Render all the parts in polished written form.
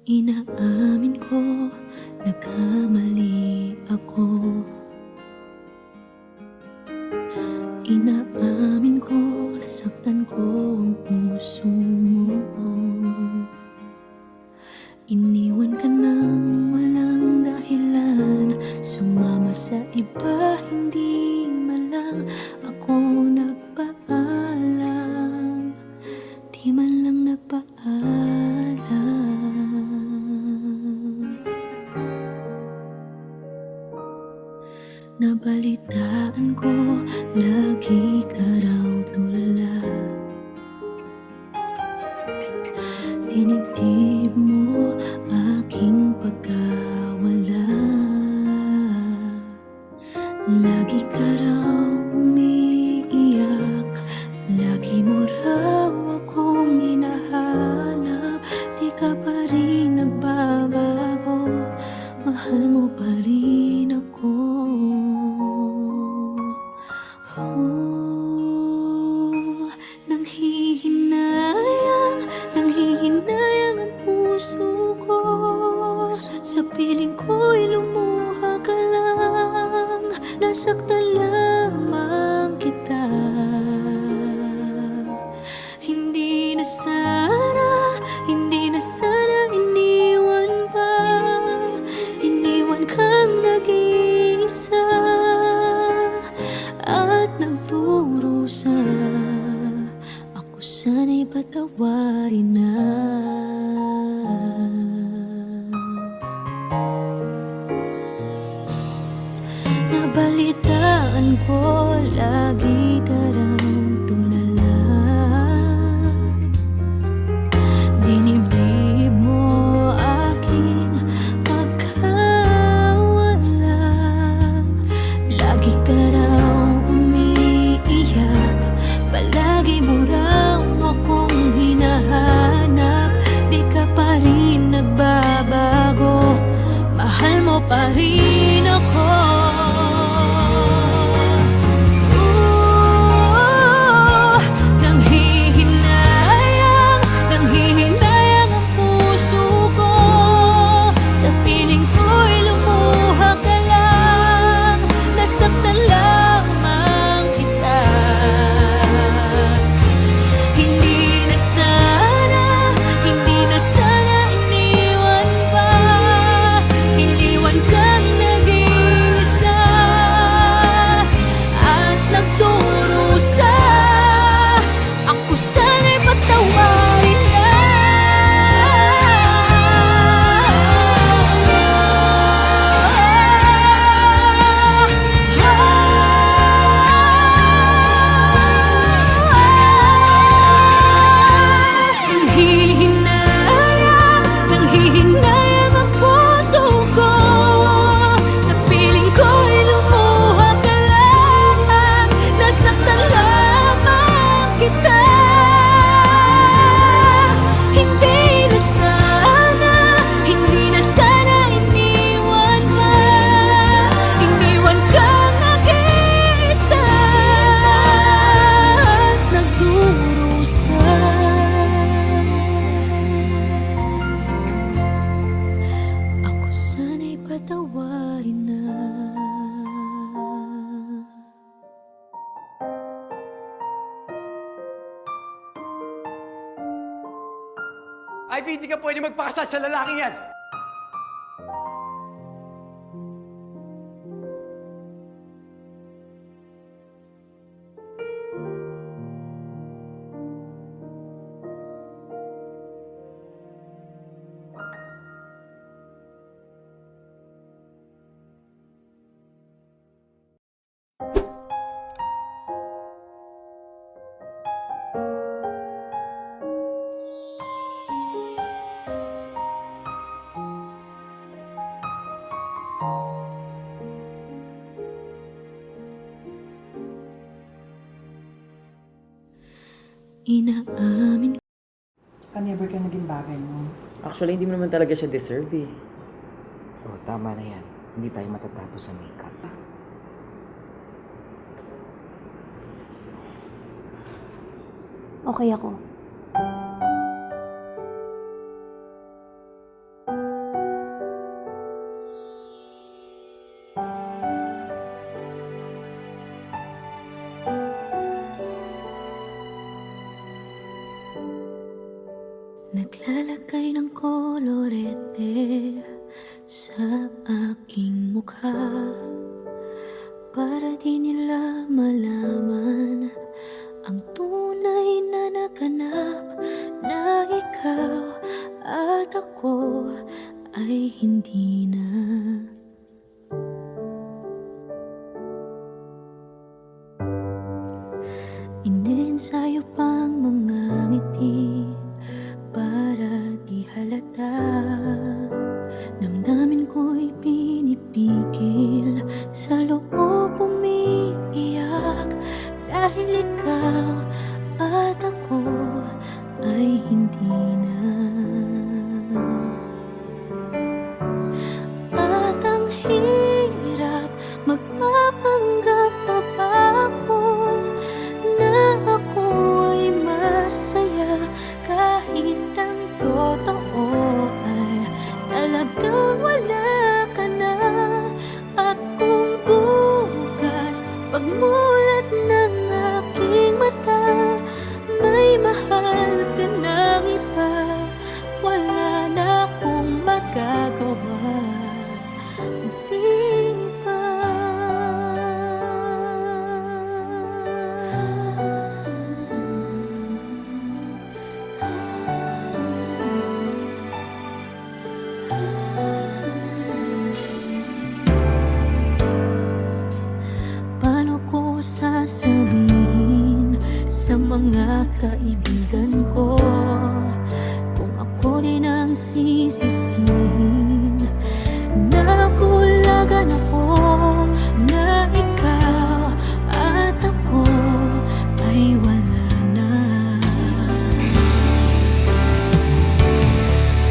Inaamin ko, nagkamali ako. Inaamin ko, nasaktan ko ang puso mo. Iniwan ka nang walang dahilan, sumama sa iba, hindi man lang ako nagpaalam. Di man lang nagpaalam. Nabalitaan ko, lagi ka raw tulala. Dinibdib mo aking pagkawala. Lagi ka raw umiiyak, lagi mo raw akong hinahanap. Di ka pa rin nagbabago, mahal mo pa rin ako. Nanghihinayang ang puso ko. Sa piling ko'y lumuha ka lang, nasaktan lamang kita. Hindi na sana iniwan pa. Iniwan kang nag-iisa at nagdurusa. Ako sana'y patawarin na. Nabalitaan ko, lagi ka raw tulala. Dinibdib mo aking pagkawala. Lagi ka raw umiiyak, palagi mo raw akong hinahanap. Di ka pa rin nagbabago, mahal mo pa rin ako. Nanghihinayang ang puso ko. Sa piling ko'y lumuha ka lang, nasaktan lamang kita. Hindi na sana iniwan pa. Iniwan kang nag-iisa at nagdurusa. Ako sana'y patawarin na. Nanghihinayang ang puso ko. Sa piling ko'y lumuha ka lang, nasaktan lamang kita. Hindi na sana iniwan pa. Iniwan kang nag-iisa at nagdurusa. Ako sana'y patawarin na. Ivy, hindi ka pwede magpakasal sa lalaking yan! Inaamin Never ka naging bagay mo. Actually, hindi mo naman talaga siya deserve eh. Oh, tama na yan. Hindi tayo matatapos sa makeup. Okay ako. Naglalagay ng kolorete sa aking mukha para di nila malaman ang tunay na naganap, na ikaw at ako ay hindi na. Inensayo pang mga ngiti para di halata. Damdamin ko'y pinipigil, sa loob umiiyak, dahil ikaw at ako ay hindi na. At ang hirap, magpapanggap pa ba ako na ako ay masaya, kahit ang totoo ay talagang wala ka na. At kung bukas pagmulat ng aking mata, may mahal ka ng iba, wala na akong magagawa. Di ba? Paano ko sasabihin sa mga kaibigan ko kung ako din ang sisisihin? Nabulagan ako na ikaw at ako ay wala na.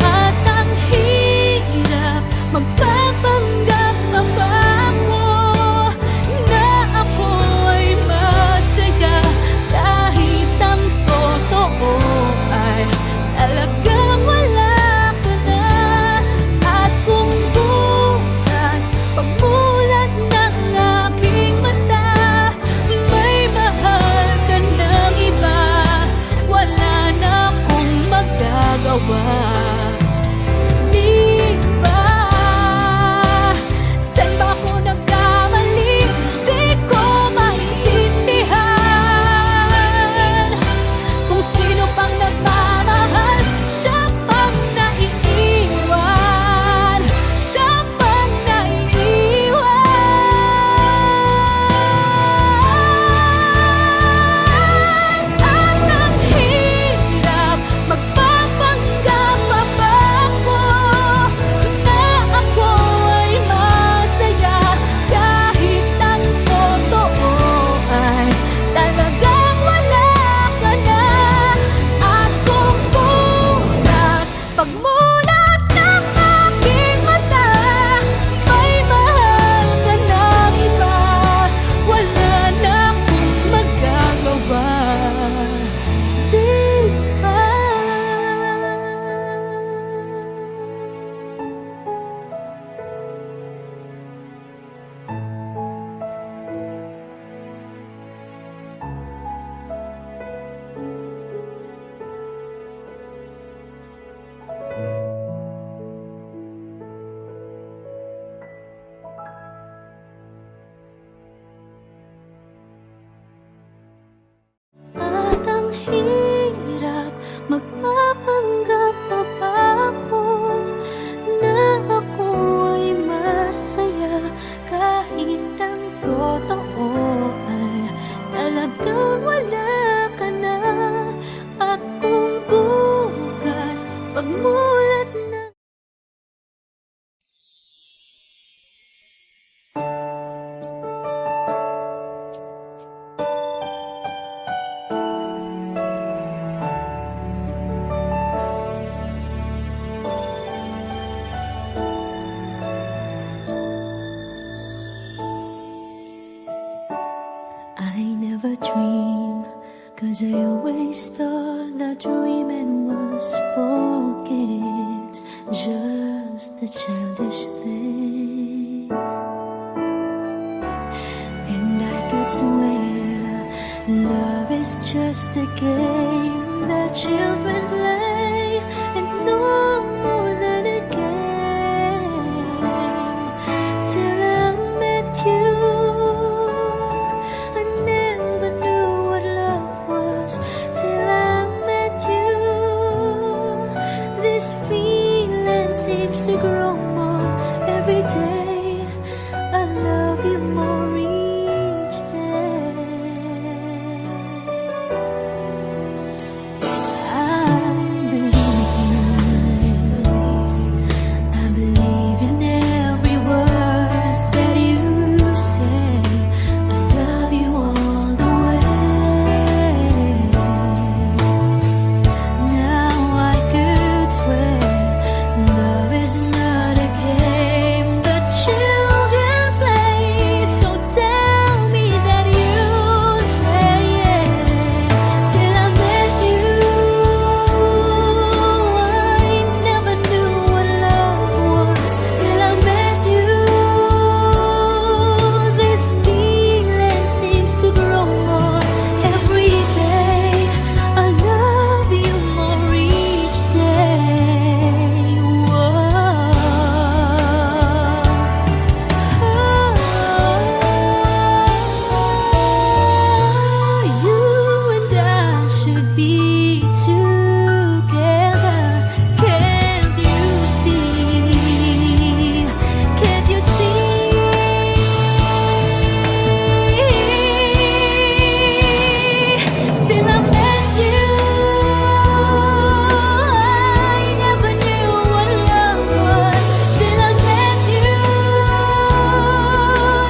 At ang hirap, magpapanggap pa ba ako na ako ay masaya, kahit ang totoo ay talagang wala ka na. At kung bukas pagmulat ng aking mata, may mahal ka ng iba, wala na akong magagawa. Di ba? Saan ba ako nagkamali? Di ko maintindihan. Kung sino pang nagmamahal, siya pang naiiwan, siya pang naiiwan. At ang hirap, magpapanggap pa ba ako na ako ay masaya, kahit ang totoo ay talagang wala ka na. At kung bukas pagmulat ng aking mata, may mahal ka ng iba, wala na akong magagawa. Di ba? At ang hirap, magpapanggap pa ba ako na ako ay masaya, kahit ang totoo ay talagang wala ka na. At kung bukas pagmulat ng I never dream, 'cause I always thought that dreaming was for kids, just a childish thing. And I could swear love is just a game that children play. and no more than a game. Till I met you, I never knew what love was. Till I met you, this feeling seems to grow more every day. I love you more each day. I believe in every word that you say. I love you all the way. Now I could swear love is not a game that children play. So tell me that you stay. Till I met you, I never knew what love was. Till I met you, this feeling seems to grow more every day. I love you more each day. You and I should be together. Can't you see? Can't you see? Till I met you, I never knew what love was. Till I met you,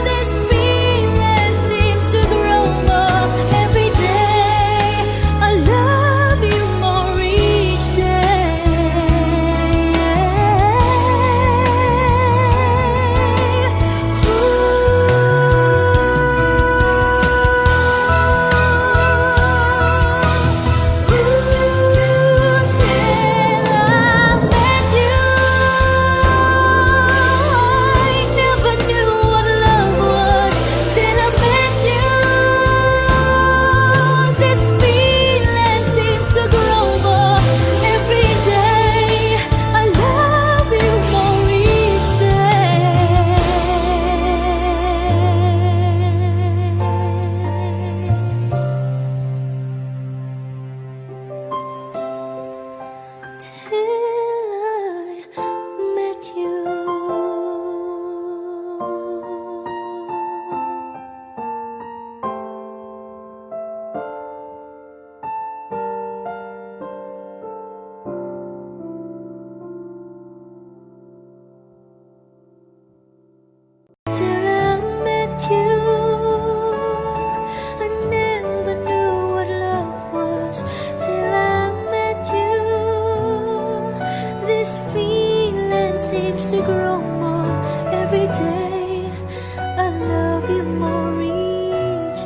this feeling seems to grow more every day. I love you more each Till I met you, I never knew what love was. Till I met you, this feeling seems to grow more every day. I love you more each.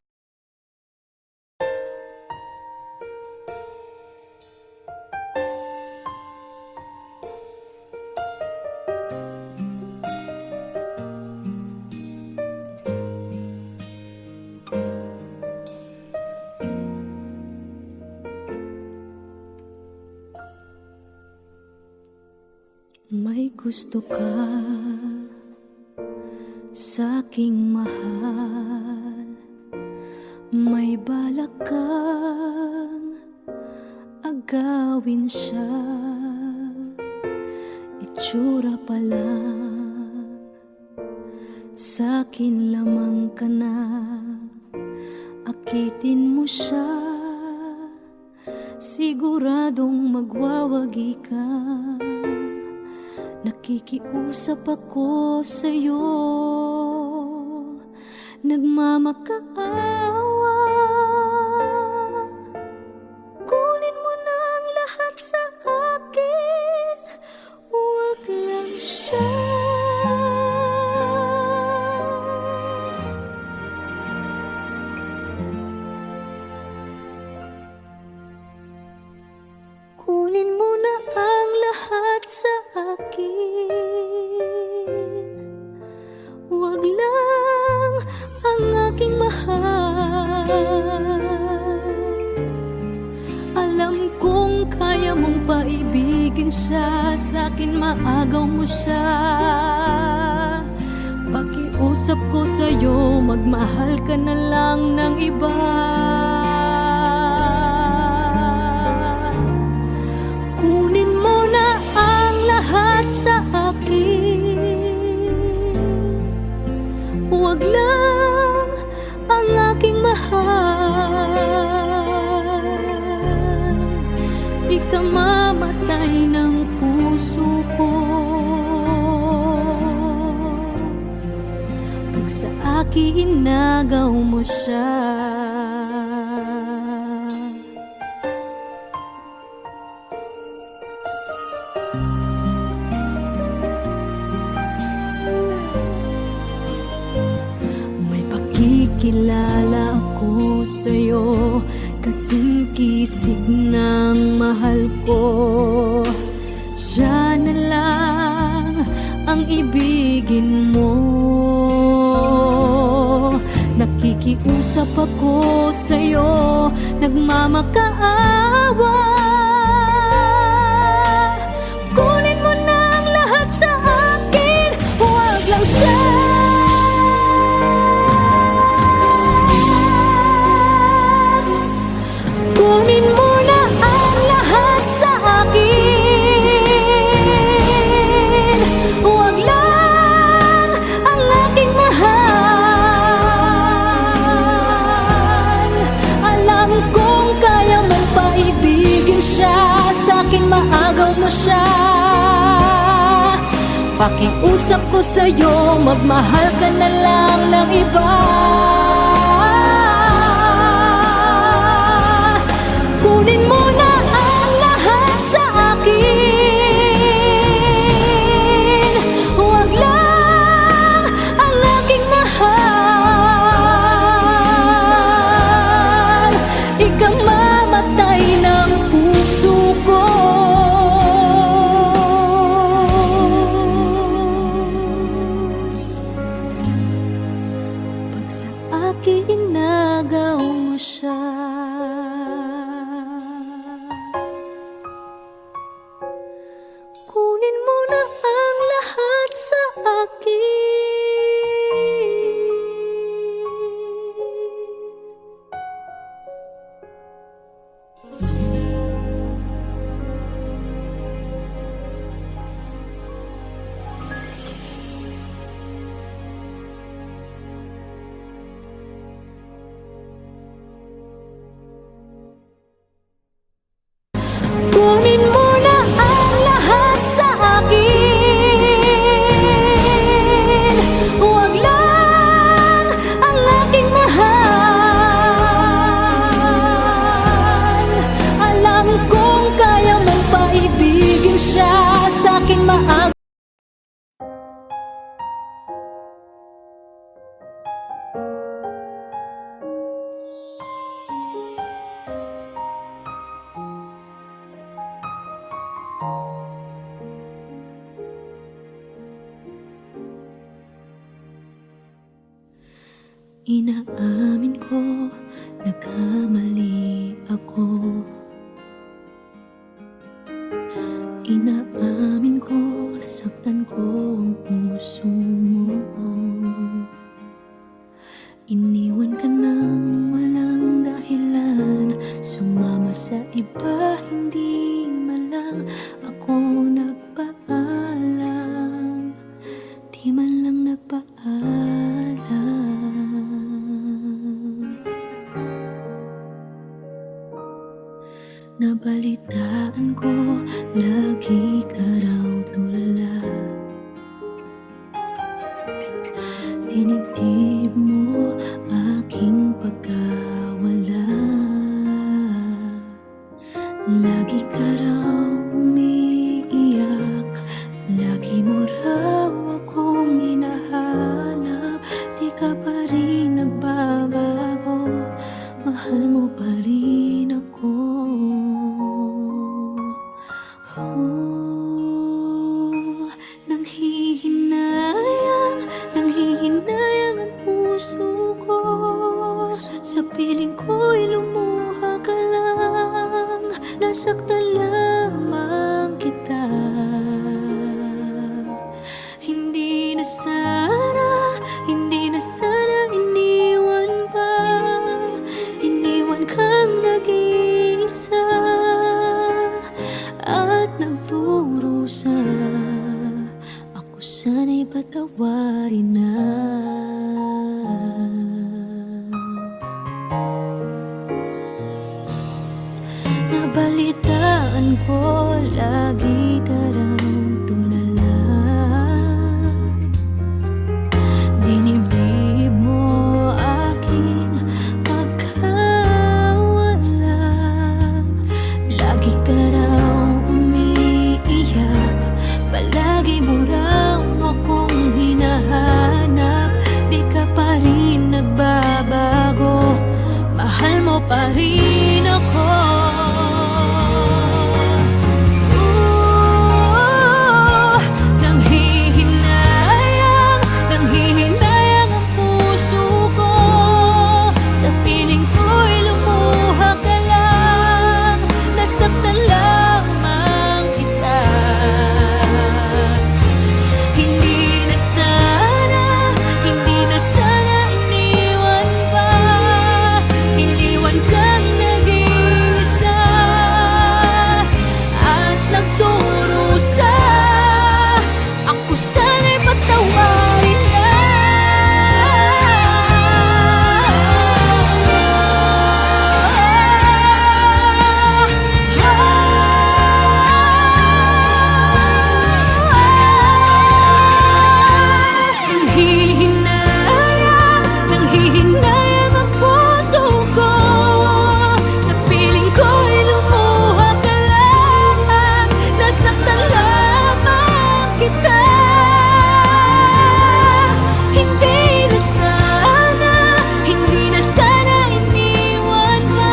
May gusto ka sa'king mahal, may balak kang agawin siya. Itsura pa lang, sa'kin lamang ka na. Akitin mo siya, siguradong magwawagi ka. Nakikiusap ako sa'yo, nagmamakaawa. Kunin mo na ang lahat sa akin, huwag lang siya. Kunin mo na ang lahat sa akin, huwag lang ang aking mahal. Alam kong kaya kaya mong paibigin siya, sa'kin maagaw mo siya. Pakiusap ko sa'yo, magmahal ka na lang ng iba. Kunin mo na ang lahat sa akin, huwag lang ang aking mahal. Ikamamatay ng puso ko pag sa akin inagaw mo siya. May pakikilala ako sa'yo, kasing kisig ng mahal ko. Siya na lang ang ibigin mo. Nakikiusap ako sa'yo, nagmamakaawa. Kunin mo na ang lahat sa akin, huwag lang siya. Kunin mo na ang lahat sa akin, huwag lang ang aking mahal. Alam kong kaya mong paibigin siya, sa'kin maagaw mo siya. Pakiusap ko sa'yo, magmahal ka na lang ng iba. Kunin mo na ang lahat sa akin, huwag lang ang aking mahal. Ikamamatay ng puso ko pag sa akin inagaw mo siya. Kunin mo na ang lahat sa akin. Kunin mo na ang lahat sa akin, huwag lang ang aking mahal. Alam kong kaya mong paibigin siya, sa'kin maagaw. Inaamin ko, nagkamali ako. Inaamin ko, nasaktan ko ang puso mo. Iniwan ka nang walang dahilan, sumama sa iba, hindi man lang ako nagpaalam. Di man lang nagpaalam. Nabalitaan ko, lagi ka raw tulala. Dinibdib mo aking pagkawala. Lagi ka raw umiiyak, lagi mo raw akong hinahanap. Di ka pa rin nagbabago, mahal mo pa rin ako. Nanghihinayang ang puso ko. Sa piling ko'y lumuha ka lang, nasaktan lang lamang kita. Hindi na sana, hindi na sana iniwan pa. Iniwan kang nag-iisa at nagdurusa. Ako sana'y patawarin na. Nabalitaan ko lagi ka raw tulala. Dinibdib mo aking pagkawala. Lagi ka raw umiiyak, palagi mo raw akong hinahanap. Di ka pa rin nagbabago, mahal mo pa rin ako. Nanghihinayang ang puso ko. Sa piling ko'y lumuha ka lang. Nasaktan lamang kita. Hindi na sana iniwan pa. Iniwan kang nag-iisa at nagdurusa. Ako sana'y patawarin na. Nanghihinayang ang puso ko. Sa piling ko'y lumuha ka lang. Nasaktan lamang kita. Hindi na sana iniwan pa.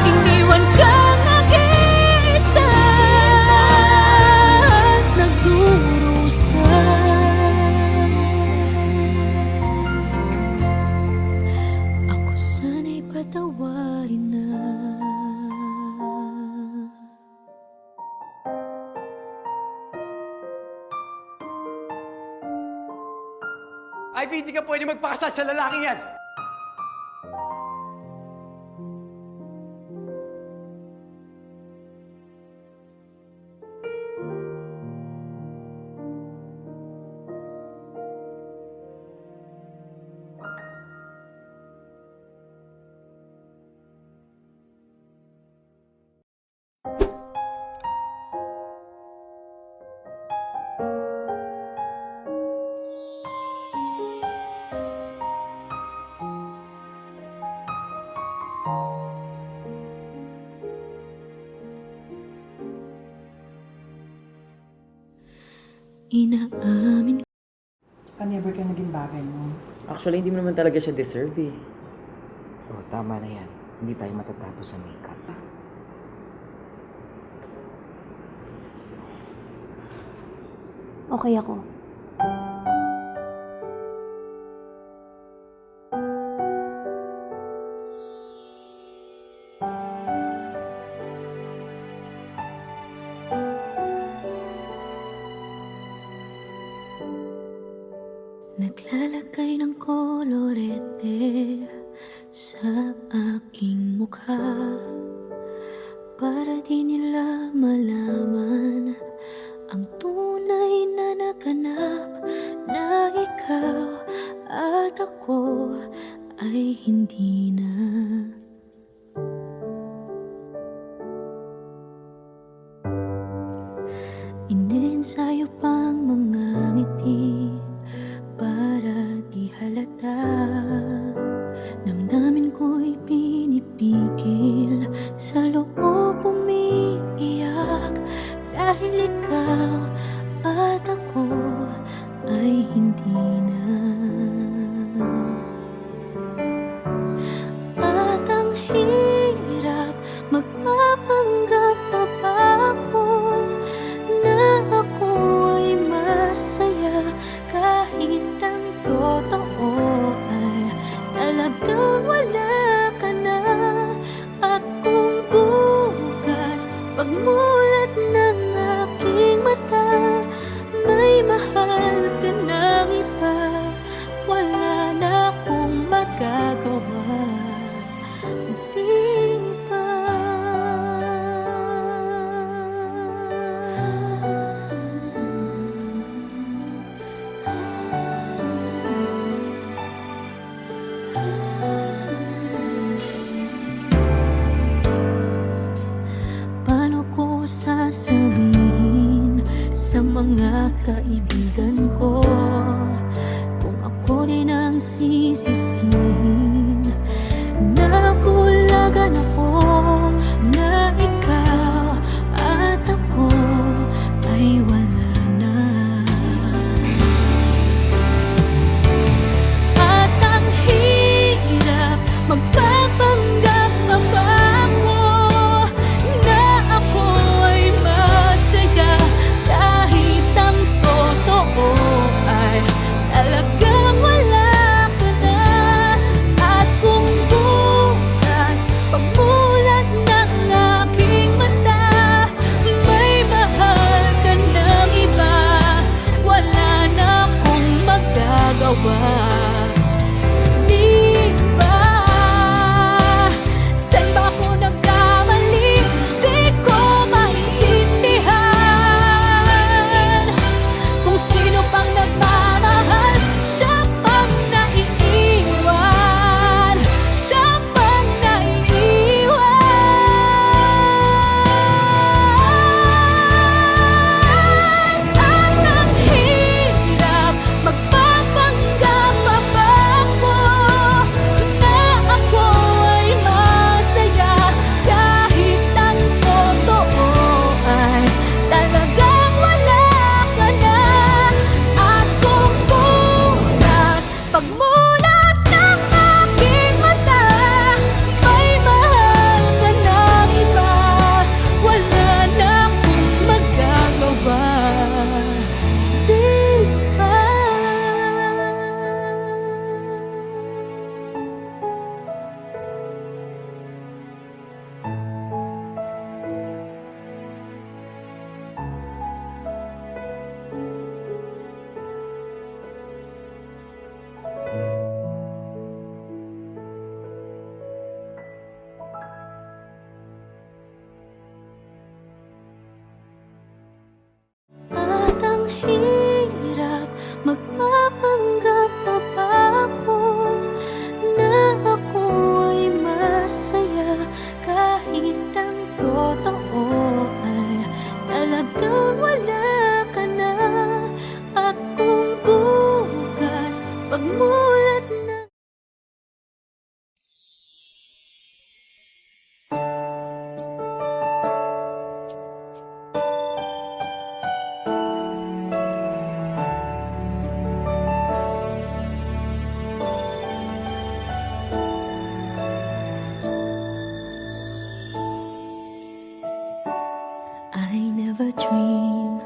Iniwan kang nag-iisa at nagdurusa. Ako sana'y patawarin na. Ivy, hindi ka pwede magpakasal sa lalaking yan! Inaamin Saka never ka naging bagay mo. Actually, hindi mo naman talaga siya deserve eh. Oh, tama na yan. Hindi tayo matatapos sa makeup. Okay ako. Naglalagay ng kolorete sa aking mukha para di nila malaman ang tunay na naganap, na ikaw at ako ay hindi na. Iniensayo pang mga ngiti para di halata. Damdamin ko'y pinipigil, sa loob umiiyak, dahil ikaw at ako ay hindi na. sasabihin sa mga kaibigan ko kung ako din ang sisisihin? Nabulagan ako na ikaw at ako ay wala na. At ang hirap magpapanggap pa ba ako na ako ay masaya kahit ang totoo ay talagang wala ka na. At kung bukas pagmulat ng aking mata may mahal ka ng iba, wala na akong magagawa. Di ba? Saan ba ako nagkamali? Di ko maintindihan. Kung sino pang nagmamahal, siya pang naiiwan. Siya pang naiiwan. At ang hirap magpapanggap pa ba ako na ako ay masaya kahit ang totoo ay talagang wala ka na. At kung bukas pagmulat ng aking mata may mahal ka ng iba, wala na akong magagawa. Di ba? At ang hirap magpapanggap pa ba ako na ako ay masaya kahit ang totoo ay talagang wala ka na. At kung bukas pagmulat ng I never dream,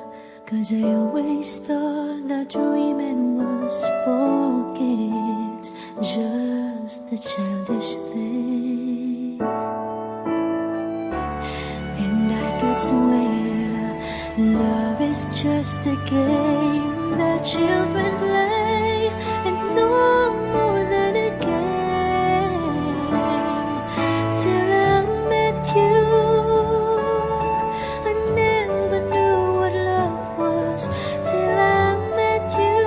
'cause I always thought that dreaming was for kids, just a childish thing. And I could swear love is just a game that children play, and no more than a game. Till I met you, I never knew what love was. Till I met you,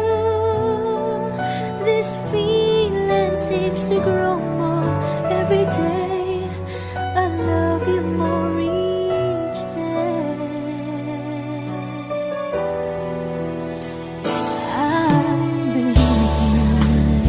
this feeling seems to grow more every day. I love you more each day. I've been here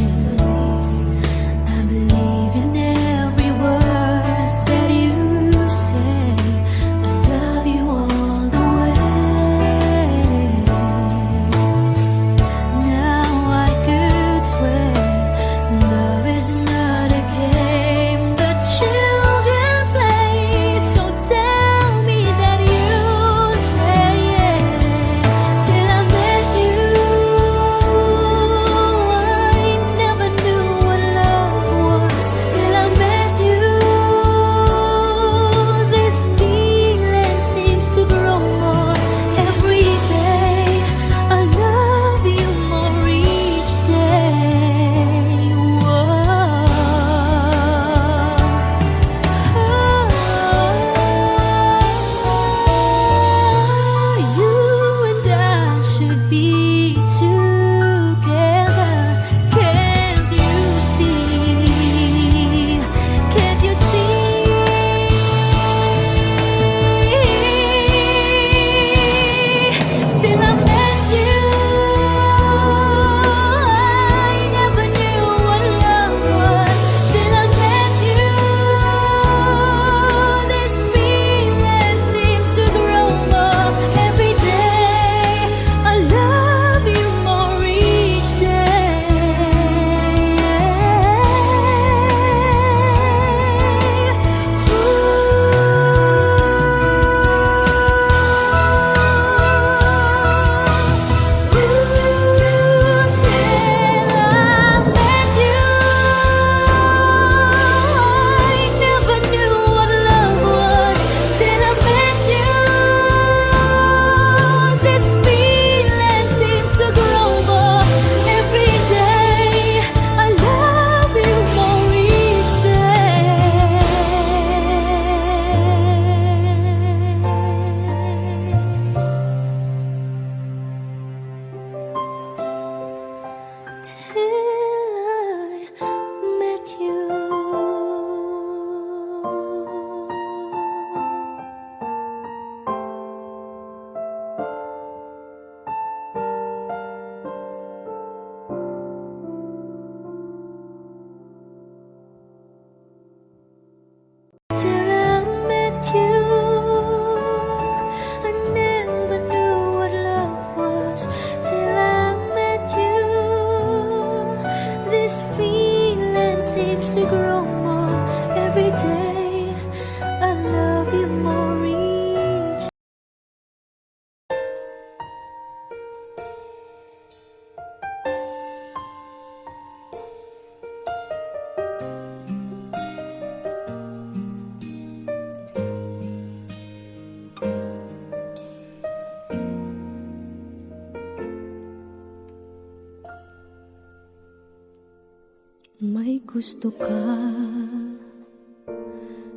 gusto ka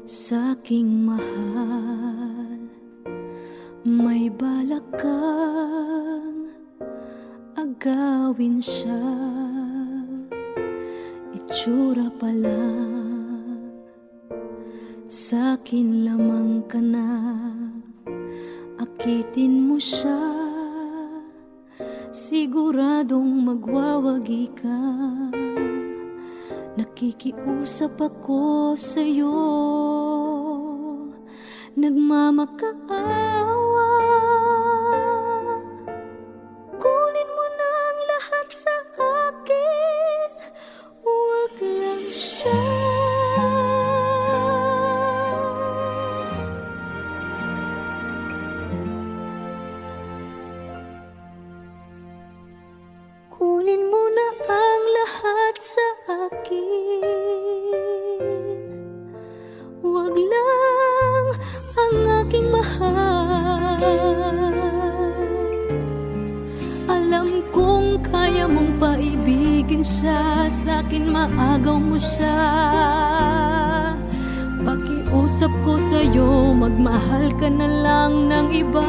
sa'king mahal, may balak kang agawin siya. Itsura pa lang, sa'kin lamang ka na. Akitin mo siya, siguradong magwawagi ka. Nakikiusap ako sa'yo, nagmamakaawa. Kunin mo na ang lahat sa akin, huwag lang siya. Kunin mo na ang lahat sa akin, huwag lang ang aking mahal. Alam kong kaya mong paibigin siya, sa'kin maagaw mo siya. Pakiusap ko sa'yo, magmahal ka na lang ng iba.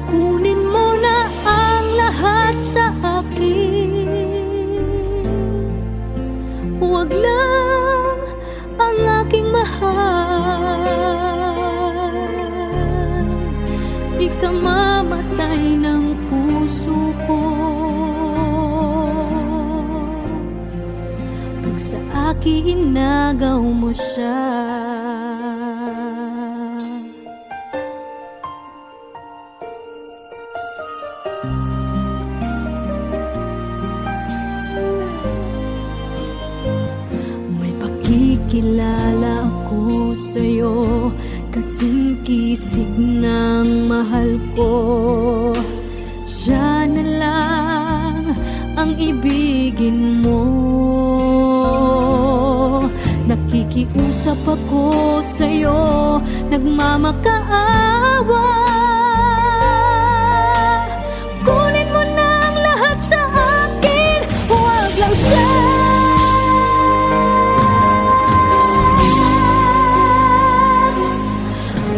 Kunin mo na ang lahat sa akin, huwag lang ang aking mahal. Ikamamatay ng puso ko pag sa akin inagaw mo siya. Kikilala ako sa'yo, kasing kisig ng mahal ko. Siya na lang ang ibigin mo. Nakikiusap ako sa'yo, nagmamakaawa. Kunin mo na ang lahat sa akin, huwag lang siya.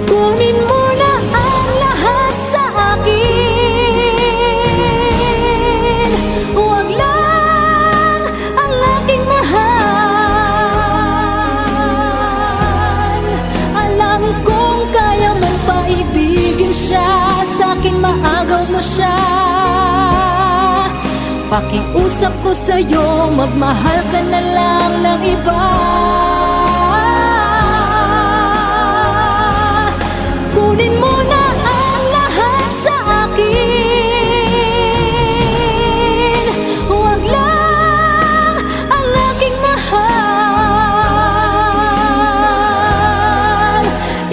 Kunin mo na ang lahat sa akin, huwag lang ang aking mahal. Alam kong kaya mong paibigin siya, sa'kin maagaw mo siya. Pakiusap ko sa'yo, magmahal ka na lang ng iba. Kunin mo na ang lahat sa akin, huwag lang ang aking mahal.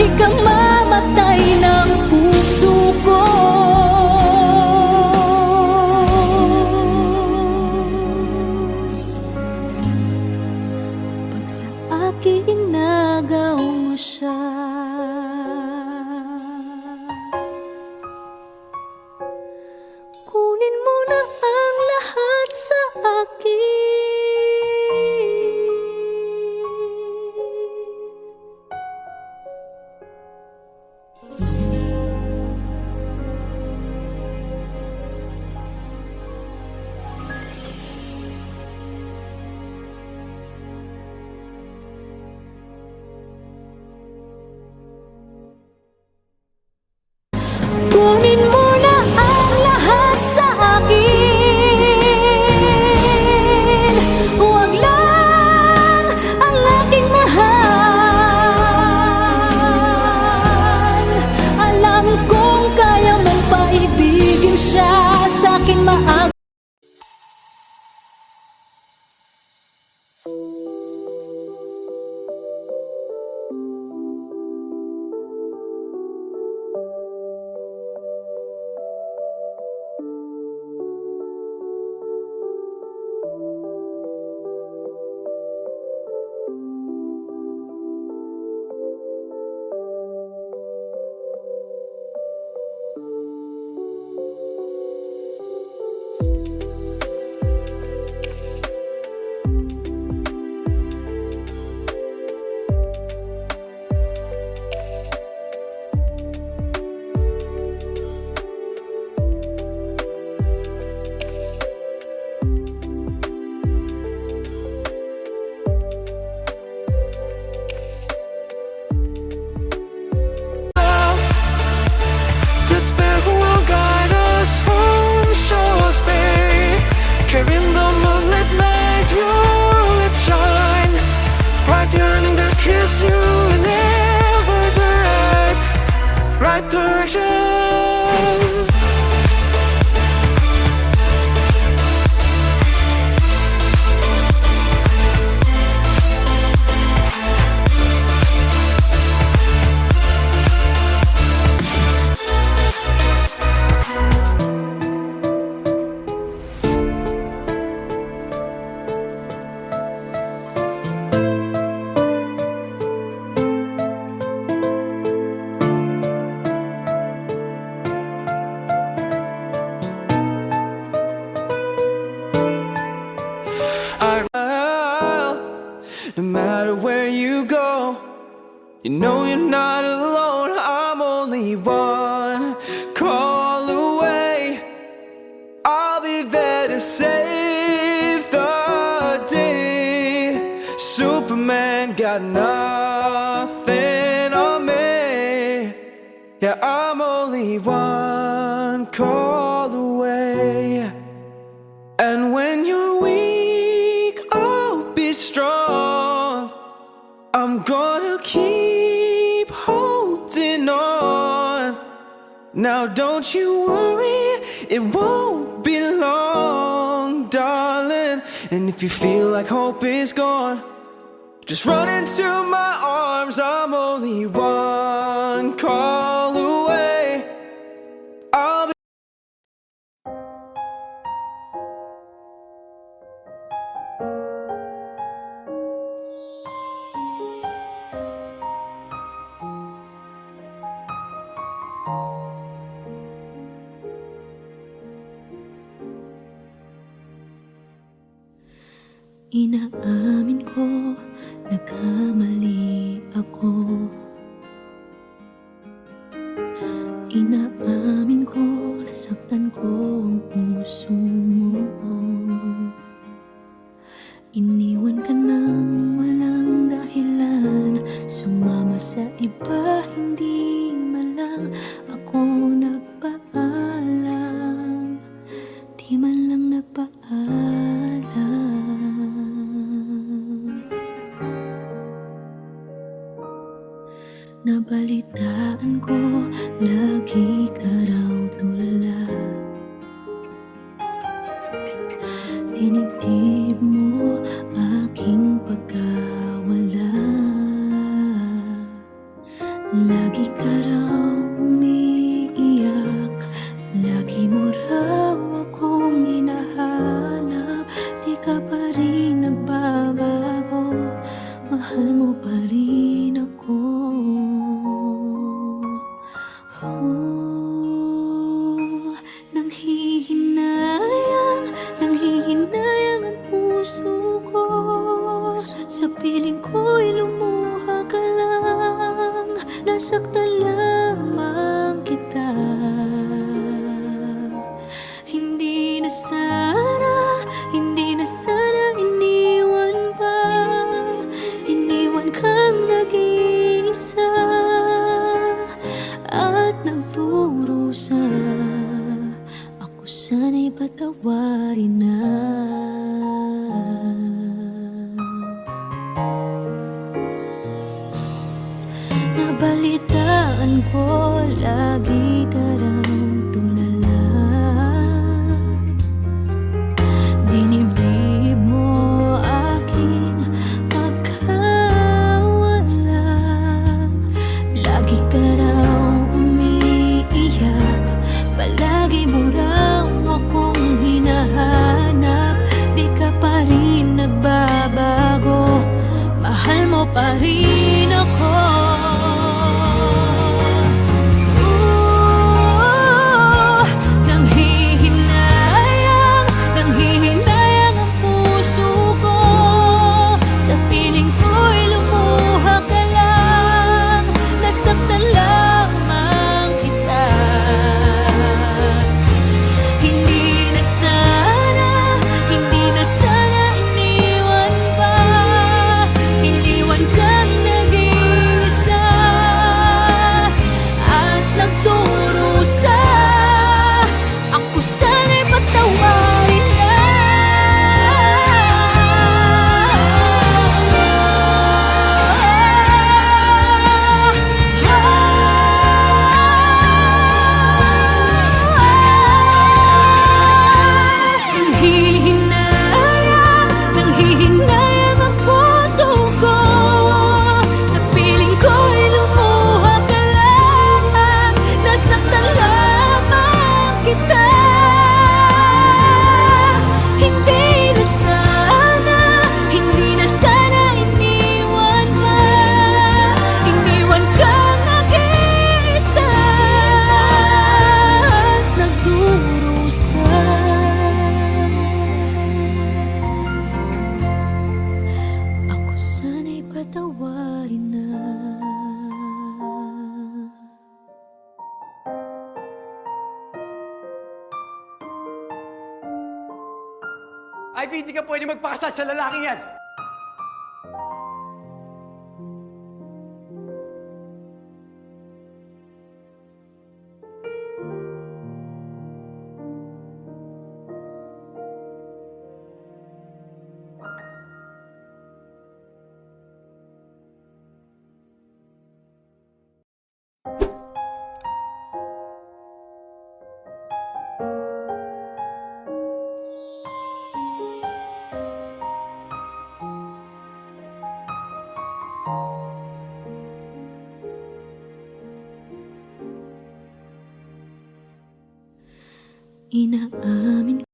Ikamamatay ng puso ko pag sa akin inagaw mo siya. Kunin mo na ang lahat sa akin. kiss you in every right direction. No matter where you go, you know you're not alone. I'm only one call away. I'll be there to save the day. Superman got nothing on me. Yeah, I'm only one call away. And when you're weak, I'll be strong. I'm gonna keep holding on. Now don't you worry, it won't be long, darling. And if you feel like hope is gone, just run into my arms. I'm only one call away. I'll be Inaamin ko, nagkamali ako. Inaamin ko, nasaktan ko ang puso mo. Iniwan ka nang walang dahilan, sumama sa iba, hindi man lang ako nagpaalam. Di man lang nagpaalam. Nabalitaan ko, lagi ka raw tulala. Dinibdib mo aking pagkawala. Lagi ka raw umiiyak, lagi mo raw akong hinahanap. Di ka pa rin nagbabago, mahal mo pa rin ako. Nanghihinayang ang puso ko. Sa piling ko'y lumuha ka lang, nasaktan lamang kita. Hindi na sana iniwan pa. Iniwan kang nag-iisa at nagdurusa. Ako sana'y patawarin na. Nabalitaan ko, lagi ka raw tulala. Dinibdib mo aking pagkawala. Lagi ka raw umiiyak, palagi mo raw akong hinahanap. Di ka pa rin nagbabago, mahal mo pa rin ako. January na. Ivy, hindi ka pwede magpakasal sa lalaking yan! Inaamin